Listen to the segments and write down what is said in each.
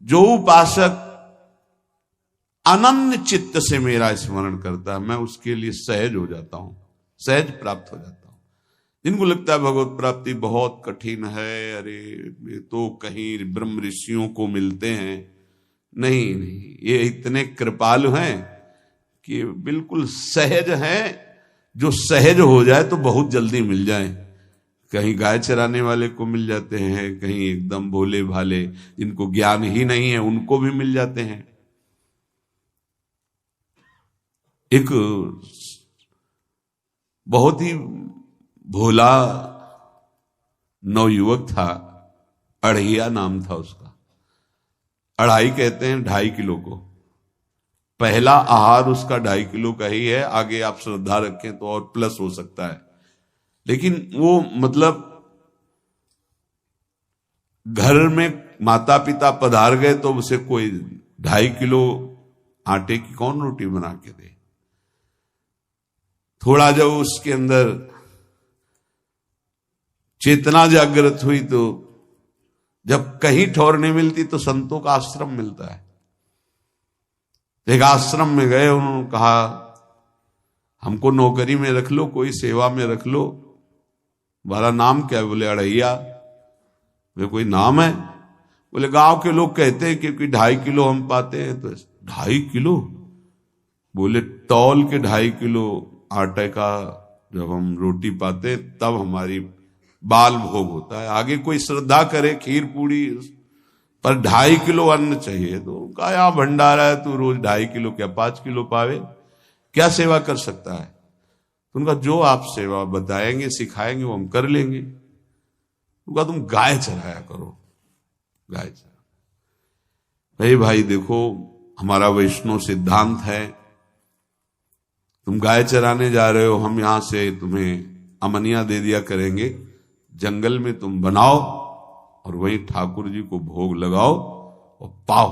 जो उपासक अनन्य चित्त से मेरा स्मरण करता है, मैं उसके लिए सहज हो जाता हूं, सहज प्राप्त हो जाता हूं। जिनको लगता है भगवत प्राप्ति बहुत कठिन है, अरे ये तो कहीं ब्रह्म ऋषियों को मिलते हैं, नहीं नहीं, ये इतने कृपालु हैं कि बिल्कुल सहज हैं। जो सहज हो जाए तो बहुत जल्दी मिल जाए। कहीं गाय चराने वाले को मिल जाते हैं, कहीं एकदम भोले भाले जिनको ज्ञान ही नहीं है उनको भी मिल जाते हैं। एक बहुत ही भोला नवयुवक था, अढ़ैया नाम था उसका। अढ़ाई कहते हैं 2.5 किलो को। पहला आहार उसका 2.5 किलो का ही है, आगे आप श्रद्धा रखें तो और प्लस हो सकता है। लेकिन वो मतलब घर में माता पिता पधार गए तो उसे कोई 2.5 किलो आटे की कौन रोटी बना के दे। थोड़ा जब उसके अंदर चेतना जागृत हुई तो जब कहीं ठौर नहीं मिलती तो संतों का आश्रम मिलता है। एक आश्रम में गए, उन्होंने कहा हमको नौकरी में रख लो, कोई सेवा में रख लो। तुम्हारा नाम क्या है? बोले अढ़ैया। वे कोई नाम है? बोले गांव के लोग कहते हैं क्योंकि 2.5 किलो हम पाते हैं। तो 2.5 किलो? बोले तौल के 2.5 किलो आटे का जब हम रोटी पाते तब हमारी बाल भोग होता है। आगे कोई श्रद्धा करे खीर पूड़ी, पर 2.5 किलो अन्न चाहिए। तो कहा यहाँ भंडारा है, तू रोज 2.5 किलो क्या 5 किलो पावे, क्या सेवा कर सकता है? तो उनका जो आप सेवा बताएंगे सिखाएंगे वो हम कर लेंगे। उनका तुम गाय चराया करो, गाय चरा। भाई देखो, हमारा वैष्णव सिद्धांत है, तुम गाय चराने जा रहे हो, हम यहां से तुम्हें अमनिया दे दिया करेंगे, जंगल में तुम बनाओ और वहीं ठाकुर जी को भोग लगाओ और पाओ।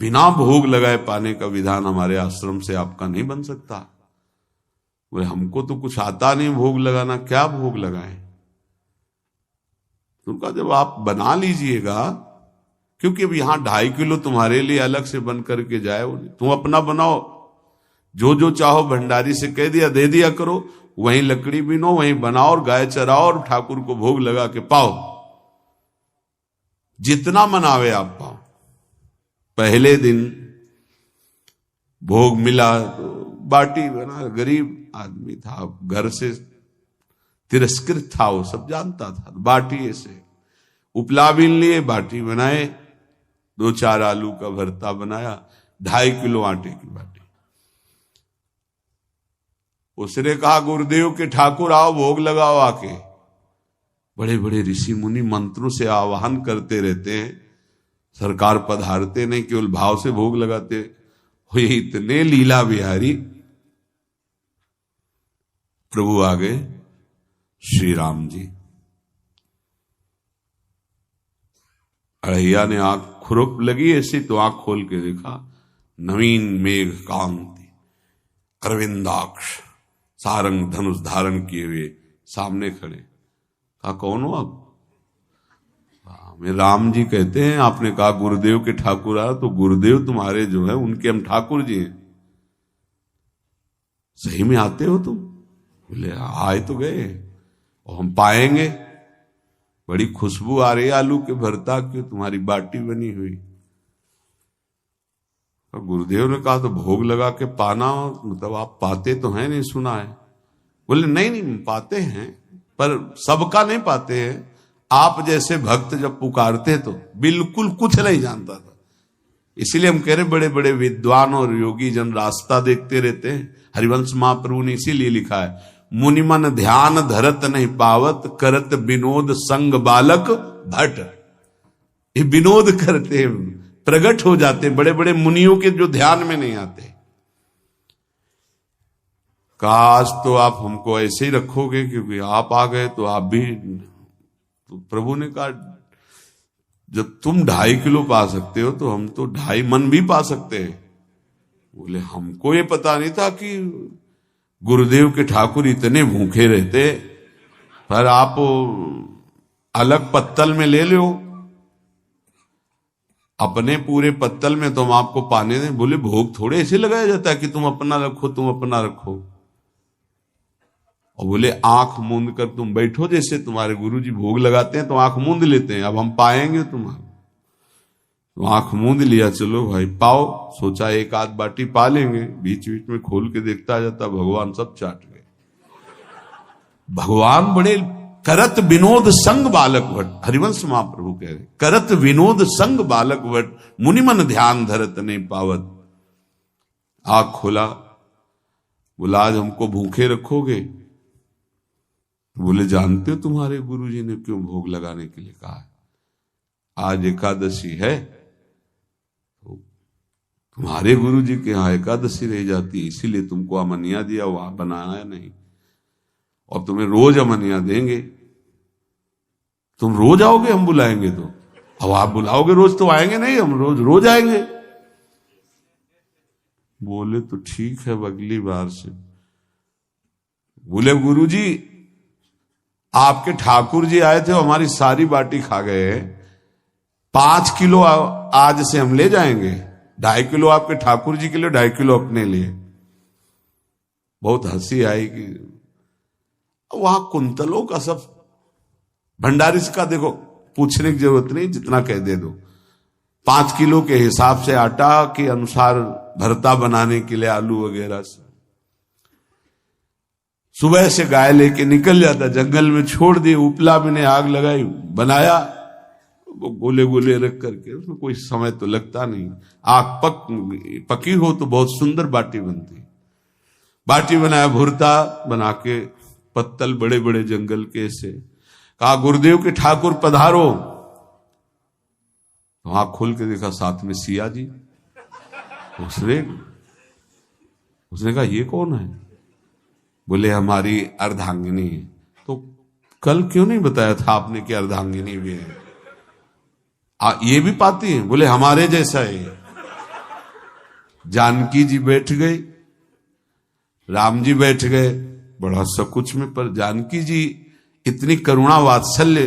बिना भोग लगाए पाने का विधान हमारे आश्रम से आपका नहीं बन सकता। बोले हमको तो कुछ आता नहीं भोग लगाना, क्या भोग लगाएं? उनका जब आप बना लीजिएगा, क्योंकि अब यहां 2.5 किलो तुम्हारे लिए अलग से बन करके जाए, तुम अपना बनाओ। जो जो चाहो भंडारी से कह दिया दे दिया करो, वहीं लकड़ी बीनो, वहीं बनाओ और गाय चराओ और ठाकुर को भोग लगा के पाओ। जितना मनावे आप पाओ। पहले दिन भोग मिला तो बाटी बना, गरीब आदमी था, घर से तिरस्कृत था, वो सब जानता था। बाटी ऐसे उपला बीन लिए, बाटी बनाए, 2-4 आलू का भरता बनाया, 2.5 किलो आटे की बाटी। उसने कहा गुरुदेव के ठाकुर आओ भोग लगाओ आके। बड़े बड़े ऋषि मुनि मंत्रों से आवाहन करते रहते हैं, सरकार पधारते नहीं, केवल भाव से भोग लगाते। हुए इतने लीला बिहारी, प्रभु आ गए श्री राम जी। अढ़ैया ने आंख खुरक लगी ऐसी तो आंख खोल के देखा, नवीन मेघ कांति, अरविंदाक्ष, सारंग धनुष धारण किए हुए सामने खड़े। कहा कौन हो आप? मैं राम जी कहते हैं। आपने कहा गुरुदेव के ठाकुर आ, तो गुरुदेव तुम्हारे जो है उनके हम ठाकुर जी हैं। सही में आते हो तुम? बोले आए तो गए और हम पाएंगे। बड़ी खुशबू आ रही है आलू के भरता की, तुम्हारी बाटी बनी हुई। गुरुदेव ने कहा तो भोग लगा के पाना, मतलब आप पाते तो हैं? नहीं सुना है। बोले नहीं नहीं पाते हैं, पर सबका नहीं पाते हैं। आप जैसे भक्त जब पुकारते तो बिल्कुल कुछ नहीं जानता था। इसीलिए हम कह रहे बड़े बड़े विद्वान और योगी जन रास्ता देखते रहते हैं। हरिवंश महाप्रभु ने इसीलिए लिखा है, मुनिमन ध्यान धरत नहीं पावत, करत विनोद संग बालक भट। ये विनोद करते प्रकट हो जाते बड़े बड़े मुनियों के जो ध्यान में नहीं आते। काश तो आप हमको ऐसे ही रखोगे, क्योंकि आप आ गए तो आप भी। तो प्रभु ने कहा जब तुम 2.5 किलो पा सकते हो तो हम तो 2.5 मन भी पा सकते हैं। बोले हमको ये पता नहीं था कि गुरुदेव के ठाकुर इतने भूखे रहते, पर आप अलग पत्तल में ले लो। अपने पूरे पत्तल में तुम आपको पाने दें। बोले भोग थोड़े ऐसे लगाया जाता है कि तुम अपना रखो, तुम अपना रखो। और बोले आंख मूंद कर तुम बैठो, जैसे तुम्हारे गुरुजी भोग लगाते हैं तो आंख मूंद लेते हैं, अब हम पाएंगे तुम्हारा। तो आंख मूंद लिया, चलो भाई पाओ। सोचा एक आध बाटी पा लेंगे, बीच बीच में खोल के देखता जाता, भगवान सब चाट गए। भगवान बड़े करत विनोद संग बालक भट्ट, हरिवंश महाप्रभु कह रहे, करत विनोद संग बालक भट्ट, मुनिमन ध्यान धरत ने पावत। आंख खोला, बोला आज हमको भूखे रखोगे? बोले जानते हो तुम्हारे गुरुजी ने क्यों भोग लगाने के लिए कहा है? आज एकादशी है, तो तुम्हारे गुरुजी के यहाँ एकादशी रह जाती है, इसीलिए तुमको अमनिया दिया, वहां बनाया नहीं। और तुम्हें रोज अमनिया देंगे। तुम रोज आओगे, हम बुलाएंगे तो? अब आप बुलाओगे रोज तो आएंगे नहीं, हम रोज रोज आएंगे। बोले तो ठीक है, अगली बार से। बोले गुरुजी आपके ठाकुर जी आए थे, हमारी सारी बाटी खा गए, 5 किलो आज से हम ले जाएंगे, 2.5 किलो आपके ठाकुर जी के लिए, 2.5 किलो अपने लिए। बहुत हंसी आई कि वहां कुंतलों का सब भंडारी का देखो, पूछने की जरूरत नहीं, जितना कह दे दो। 5 किलो के हिसाब से आटा के अनुसार भरता बनाने के लिए आलू वगैरह से। सुबह से गाय लेके निकल जाता, जंगल में छोड़ दिए, उपला में ने आग लगाई, बनाया, वो गोले गोले रख करके, उसमें कोई समय तो लगता नहीं। आग पकी हो तो बहुत सुंदर बाटी बनती। बाटी बनाया, भुरता बना के, पत्तल बड़े बड़े जंगल के से, कहा गुरुदेव के ठाकुर पधारो। तो आंख खोल के देखा साथ में सिया जी। उसने कहा ये कौन है? बोले हमारी अर्धांगिनी है। तो कल क्यों नहीं बताया था आपने कि अर्धांगिनी भी है? ये भी पाती है? बोले हमारे जैसा है। जानकी जी बैठ गई, राम जी बैठ गए, बड़ा सकुच में, पर जानकी जी इतनी करुणा वात्सल्य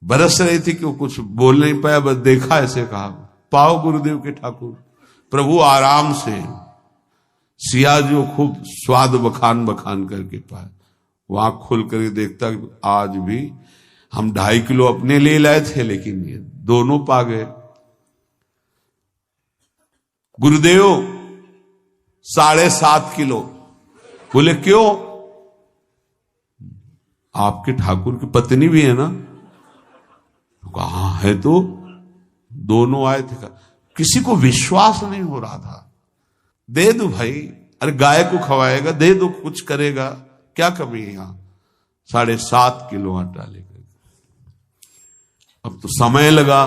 बरस रही थी कि वो कुछ बोल नहीं पाया, बस देखा, ऐसे कहा पाओ गुरुदेव के ठाकुर। प्रभु आराम से, सिया जो खूब स्वाद बखान बखान करके पाए। वो आंख खोल करके देखता आज भी हम 2.5 किलो अपने लिए लाए थे, लेकिन ये दोनों पा गए। गुरुदेव 7.5 किलो। बोले क्यों? आपके ठाकुर की पत्नी भी है ना? कहा है, तो दोनों आए थे। किसी को विश्वास नहीं हो रहा था। दे दो भाई, अरे गाय को खवाएगा, दे दो, कुछ करेगा, क्या कमी है यहां? 7.5 किलो आटा लेकर। अब तो समय लगा,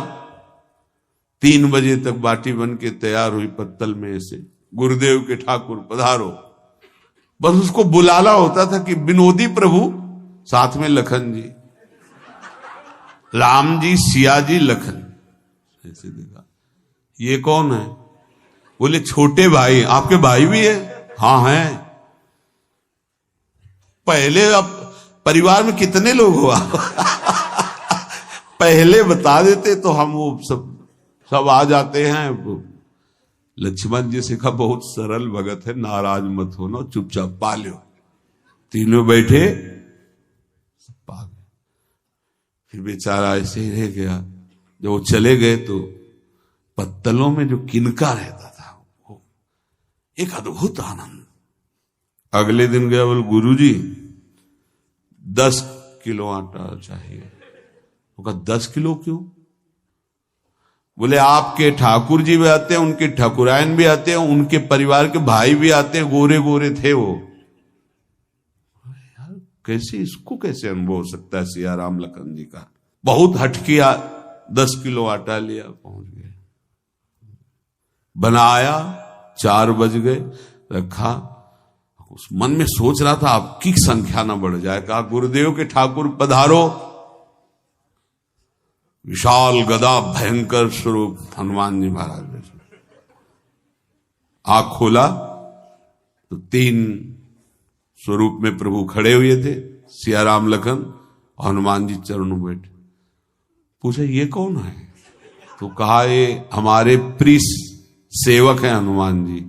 3 बजे तक बाटी बन के तैयार हुई पत्तल में से। गुरुदेव के ठाकुर पधारो। बस उसको बुलाना होता था कि विनोदी प्रभु, साथ में लखन जी, राम जी, सिया जी, लखन। ऐसे देखा, ये कौन है? बोले छोटे भाई। आपके भाई भी है? हाँ है। पहले अब परिवार में कितने लोग हो आप? पहले बता देते तो हम वो सब आ जाते हैं। लक्ष्मण जी से कहा बहुत सरल भगत है, नाराज मत होना, चुपचाप पा लो। तीनों बैठे, सब पा गए। फिर बेचारा ऐसे ही रह गया। जब वो चले गए तो पत्तलों में जो किनका रहता था, वो एक अद्भुत आनंद। अगले दिन गया, बोले गुरुजी 10 किलो आटा चाहिए। वो कहा 10 किलो क्यों? बोले आपके ठाकुर जी भी आते हैं, उनके ठाकुरायन भी आते हैं, उनके परिवार के भाई भी आते हैं, गोरे गोरे थे वो। यार कैसे, इसको कैसे अनुभव हो सकता है सिया राम लखन जी का? बहुत हट किया, 10 किलो आटा लिया, पहुंच गए, बनाया, 4 बज गए, रखा। उस मन में सोच रहा था आपकी संख्या ना बढ़ जाए। कहा गुरुदेव के ठाकुर पधारो। विशाल गदा, भयंकर स्वरूप हनुमान जी महाराज। आंख खोला तो 3 स्वरूप में प्रभु खड़े हुए थे, सिया राम लखन, हनुमान जी चरणों बैठे। पूछा ये कौन है? तो कहा ये हमारे प्रिय सेवक हैं हनुमान जी।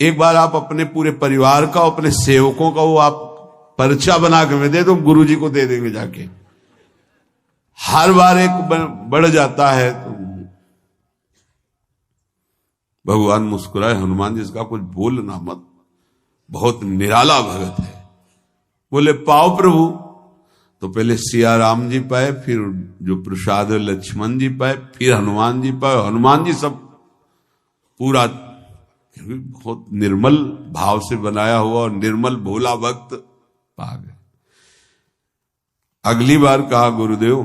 एक बार आप अपने पूरे परिवार का, अपने सेवकों का वो आप पर्चा बना के दे दो, गुरु जी को दे देंगे जाके। हर बार एक बढ़ जाता है तो भगवान मुस्कुराए, हनुमान जी इसका कुछ बोलना मत, बहुत निराला भगत है। बोले पाओ प्रभु। तो पहले सिया राम जी पाए, फिर जो प्रसाद लक्ष्मण जी पाए, फिर हनुमान जी पाए। हनुमान जी सब पूरा बहुत निर्मल भाव से बनाया हुआ और निर्मल भोला भक्त पा गए। अगली बार कहा गुरुदेव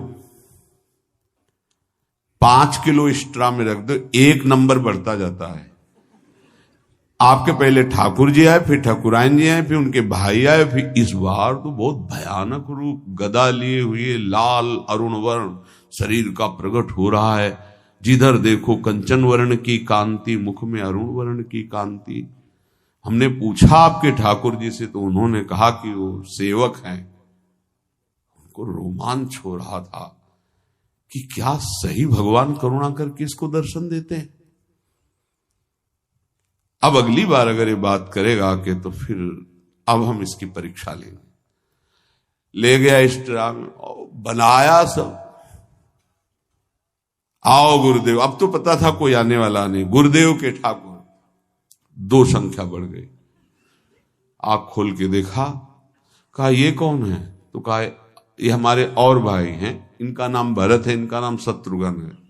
5 किलो एक्स्ट्रा में रख दो, 1 नंबर बढ़ता जाता है। आपके पहले ठाकुर जी आए, फिर ठाकुरायन जी आए, फिर उनके भाई आए, फिर इस बार तो बहुत भयानक रूप, गदा लिए हुए, लाल अरुण वर्ण शरीर का प्रकट हो रहा है। जिधर देखो कंचन वर्ण की कांति, मुख में अरुण वर्ण की कांति। हमने पूछा आपके ठाकुर जी से, तो उन्होंने कहा कि वो सेवक हैं। उनको रोमांच हो रहा था कि क्या सही भगवान करुणा करके इसको दर्शन देते हैं। अब अगली बार अगर ये बात करेगा कि तो फिर अब हम इसकी परीक्षा लेंगे। ले गया एक्स्ट्रा में, बनाया सब। आओ गुरुदेव। अब तो पता था कोई आने वाला नहीं। गुरुदेव के ठाकुर 2 संख्या बढ़ गई। आंख खोल के देखा, कहा ये कौन है? तो कहा ये हमारे और भाई हैं, इनका नाम भरत है, इनका नाम शत्रुघ्न है।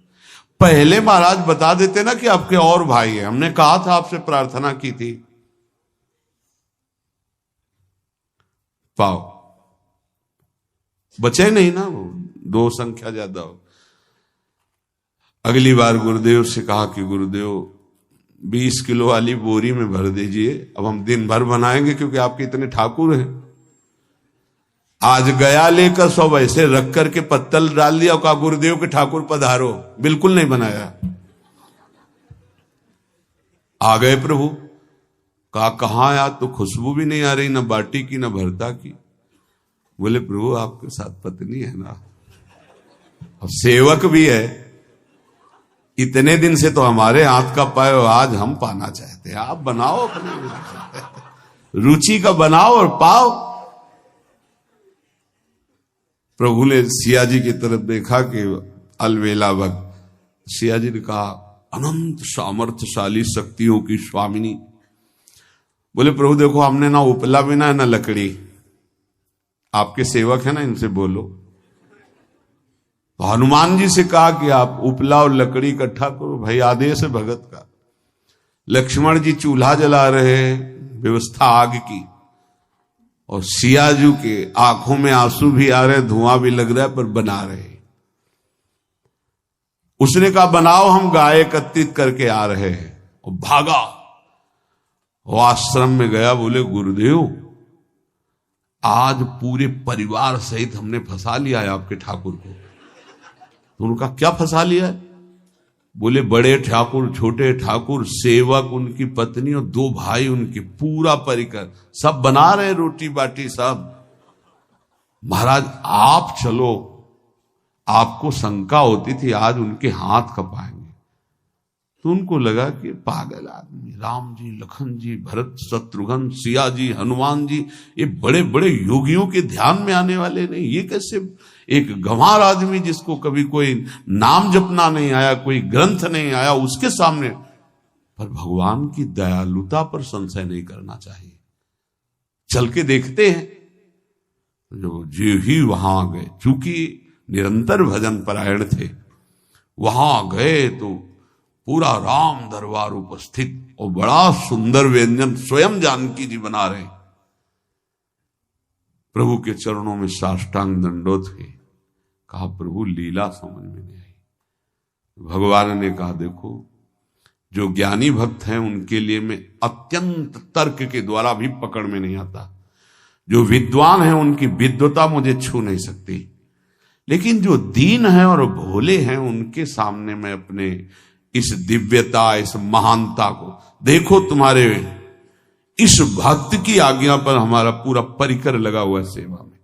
पहले महाराज बता देते ना कि आपके और भाई हैं, हमने कहा था, आपसे प्रार्थना की थी। पाओ बचे नहीं ना, वो 2 संख्या ज्यादा हो। अगली बार गुरुदेव से कहा कि गुरुदेव 20 किलो वाली बोरी में भर दीजिए, अब हम दिन भर बनाएंगे क्योंकि आपके इतने ठाकुर हैं। आज गया लेकर सब ऐसे रख करके पत्तल डाल दिया, कहा गुरुदेव के ठाकुर पधारो। बिल्कुल नहीं बनाया। आ गए प्रभु। कहा कहां यार, तो खुशबू भी नहीं आ रही, ना बाटी की ना भरता की। बोले प्रभु आपके साथ पत्नी है ना, और सेवक भी है, इतने दिन से तो हमारे हाथ का पाए, आज हम पाना चाहते हैं। आप बनाओ अपने रुचि का बनाओ और पाओ। प्रभु ने सिया जी की तरफ देखा कि अलवेला भक्त। सिया जी ने कहा अनंत सामर्थ्यशाली शक्तियों की स्वामिनी। बोले प्रभु देखो हमने ना उपला बिना है ना लकड़ी, आपके सेवक है ना, इनसे बोलो। तो हनुमान जी से कहा कि आप उपला और लकड़ी इकट्ठा करो, भाई आदेश है भगत का। लक्ष्मण जी चूल्हा जला रहे हैं, व्यवस्था आग की, और सियाजू के आंखों में आंसू भी आ रहे, धुआं भी लग रहा है, पर बना रहे। उसने कहा बनाओ, हम गाय एकत्रित करके आ रहे हैं। और भागा, वो आश्रम में गया। बोले गुरुदेव आज पूरे परिवार सहित हमने फंसा लिया है आपके ठाकुर को। तो उनका क्या फंसा लिया है? बोले बड़े ठाकुर, छोटे ठाकुर, सेवक, उनकी पत्नी और 2 भाई उनके, पूरा परिकर सब बना रहे रोटी बाटी सब। महाराज आप चलो, आपको शंका होती थी आज उनके हाथ कपाएंगे। तो उनको लगा कि पागल आदमी, राम जी, लखन जी, भरत, शत्रुघ्न, सिया जी, हनुमान जी, ये बड़े बड़े योगियों के ध्यान में आने वाले नहीं, ये कैसे एक गंवार आदमी जिसको कभी कोई नाम जपना नहीं आया, कोई ग्रंथ नहीं आया, उसके सामने। पर भगवान की दयालुता पर संशय नहीं करना चाहिए। चल के देखते हैं। जो ही वहां गए, चूंकि निरंतर भजन परायण थे, वहां गए तो पूरा राम दरबार उपस्थित, और बड़ा सुंदर व्यंजन स्वयं जानकी जी बना रहे। प्रभु के चरणों में साष्टांग दंडोत है। कहा प्रभु लीला समझ में नहीं आई। भगवान ने कहा देखो, जो ज्ञानी भक्त हैं उनके लिए मैं अत्यंत तर्क के द्वारा भी पकड़ में नहीं आता। जो विद्वान हैं उनकी विद्वता मुझे छू नहीं सकती, लेकिन जो दीन हैं और भोले हैं उनके सामने मैं अपने इस दिव्यता, इस महानता को देखो। तुम्हारे इस भक्त की आज्ञा पर हमारा पूरा परिकर लगा हुआ है सेवा में।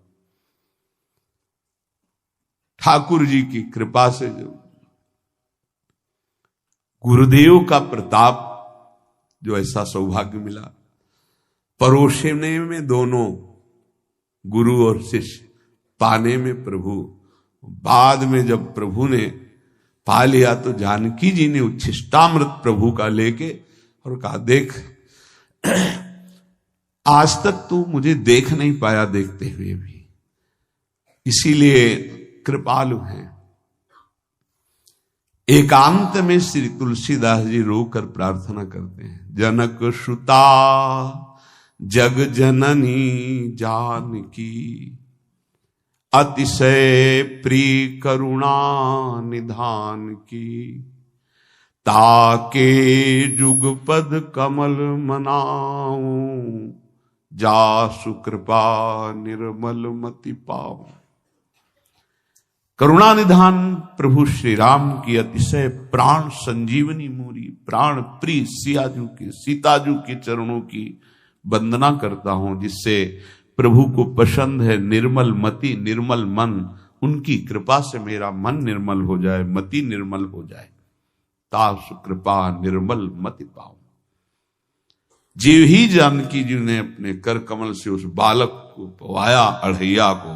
ठाकुर जी की कृपा से जो गुरुदेव का प्रताप, जो ऐसा सौभाग्य मिला, परोसने में दोनों गुरु और शिष्य, पाने में प्रभु। बाद में जब प्रभु ने पा लिया तो जानकी जी ने उच्छिष्टामृत प्रभु का लेके और कहा, देख आज तक तू मुझे देख नहीं पाया देखते हुए भी, इसीलिए कृपालु हैं। एकांत में श्री तुलसीदास जी रोकर प्रार्थना करते हैं, जनक सुता जग जननी जानकी, अतिशय प्रिय करुणा निधान की, ताके जुगपद कमल मनाऊं, जा सुकृपा निर्मल मति पाऊं। करुणा निधान प्रभु श्री राम की अतिशय प्राण संजीवनी मूरी, प्राण प्रिय सियाजू की, सीताजू के चरणों की वंदना करता हूं, जिससे प्रभु को पसंद है निर्मल मति निर्मल मन। उनकी कृपा से मेरा मन निर्मल हो जाए, मति निर्मल हो जाए, ता सुकृपा निर्मल मति पाऊं। जीव ही जानकी जी ने अपने कर कमल से उस बालक को पवाया, अढ़ैया को,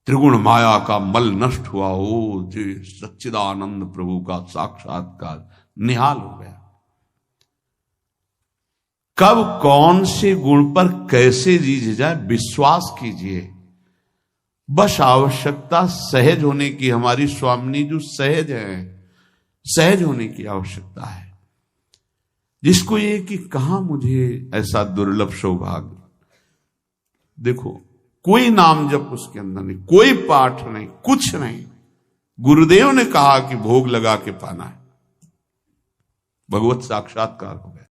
त्रिगुण माया का मल नष्ट हुआ, हो जी सच्चिदानंद प्रभु का साक्षात्कार निहाल हो गया। कब कौन से गुण पर कैसे जीज जाए विश्वास कीजिए, बस आवश्यकता सहज होने की। हमारी स्वामिनी जो सहज है, सहज होने की आवश्यकता है। जिसको ये कि कहां मुझे ऐसा दुर्लभ सौभाग्य, देखो कोई नाम जप उसके अंदर नहीं, कोई पाठ नहीं, कुछ नहीं। गुरुदेव ने कहा कि भोग लगा के पाना है, भगवत साक्षात्कार हो गया।